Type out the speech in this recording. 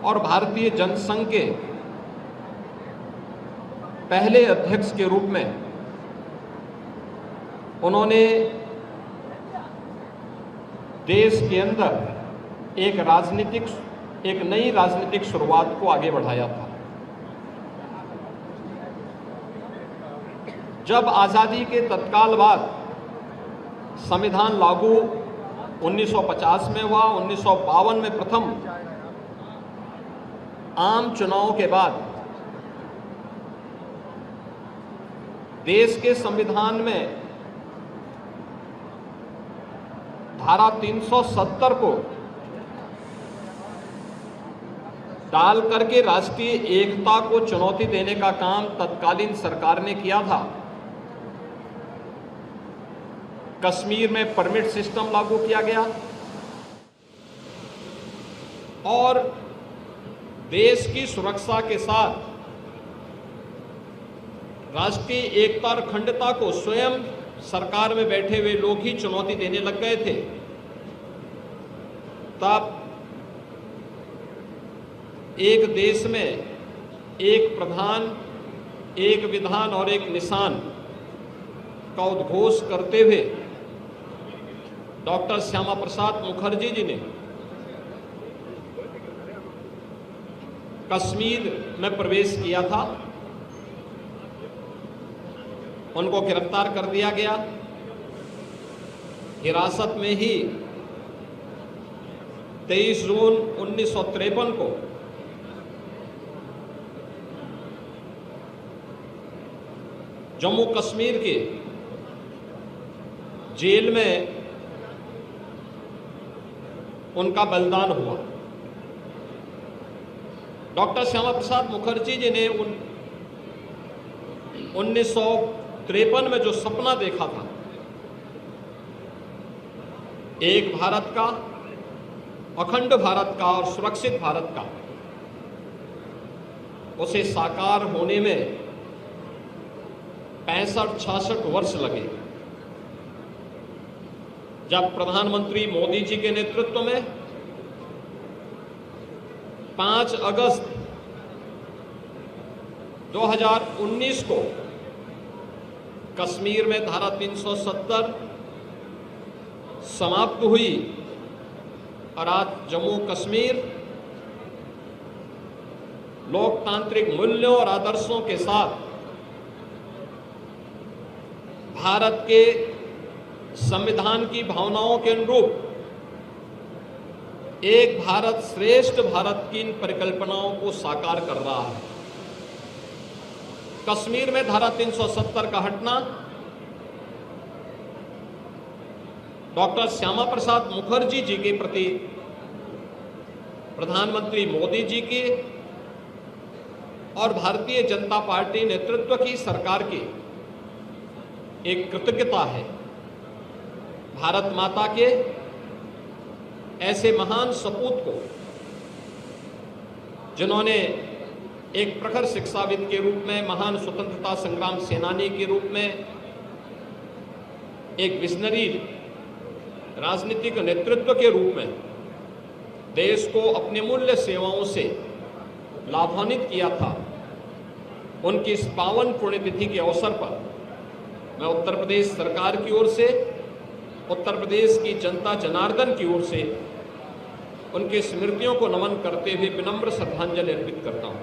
और भारतीय जनसंघ के पहले अध्यक्ष के रूप में उन्होंने देश के अंदर एक नई राजनीतिक शुरुआत को आगे बढ़ाया था। जब आज़ादी के तत्काल बाद संविधान लागू 1950 में हुआ, 1952 में प्रथम आम चुनाव के बाद देश के संविधान में धारा 370 को डाल करके राष्ट्रीय एकता को चुनौती देने का काम तत्कालीन सरकार ने किया था। कश्मीर में परमिट सिस्टम लागू किया गया और देश की सुरक्षा के साथ राष्ट्रीय एकता और अखंडता को स्वयं सरकार में बैठे हुए लोग ही चुनौती देने लग गए थे। तब एक देश में एक प्रधान, एक विधान और एक निशान का उद्घोष करते हुए डॉक्टर श्यामा प्रसाद मुखर्जी जी ने कश्मीर में प्रवेश किया था। उनको गिरफ्तार कर दिया गया। हिरासत में ही 23 जून 1953 को जम्मू कश्मीर के जेल में उनका बलिदान हुआ। डॉक्टर श्यामा प्रसाद मुखर्जी जी ने 1953 में जो सपना देखा था, एक भारत का, अखंड भारत का और सुरक्षित भारत का, उसे साकार होने में 65-66 वर्ष लगे। जब प्रधानमंत्री मोदी जी के नेतृत्व में 5 अगस्त 2019 को कश्मीर में धारा 370 समाप्त हुई और आज जम्मू कश्मीर लोकतांत्रिक मूल्यों और आदर्शों के साथ भारत के संविधान की भावनाओं के अनुरूप एक भारत श्रेष्ठ भारत की इन परिकल्पनाओं को साकार कर रहा है। कश्मीर में धारा 370 का हटना डॉक्टर श्यामा प्रसाद मुखर्जी जी के प्रति प्रधानमंत्री मोदी जी की और भारतीय जनता पार्टी नेतृत्व की सरकार की एक कृतज्ञता है। भारत माता के ऐसे महान सपूत को, जिन्होंने एक प्रखर शिक्षाविद के रूप में, महान स्वतंत्रता संग्राम सेनानी के रूप में, एक विजनरी राजनीतिक नेतृत्व के रूप में देश को अपनी मूल्य सेवाओं से लाभान्वित किया था, उनकी इस पावन पुण्यतिथि के अवसर पर मैं उत्तर प्रदेश सरकार की ओर से, उत्तर प्रदेश की जनता जनार्दन की ओर से उनकी स्मृतियों को नमन करते हुए विनम्र श्रद्धांजलि अर्पित करता हूं।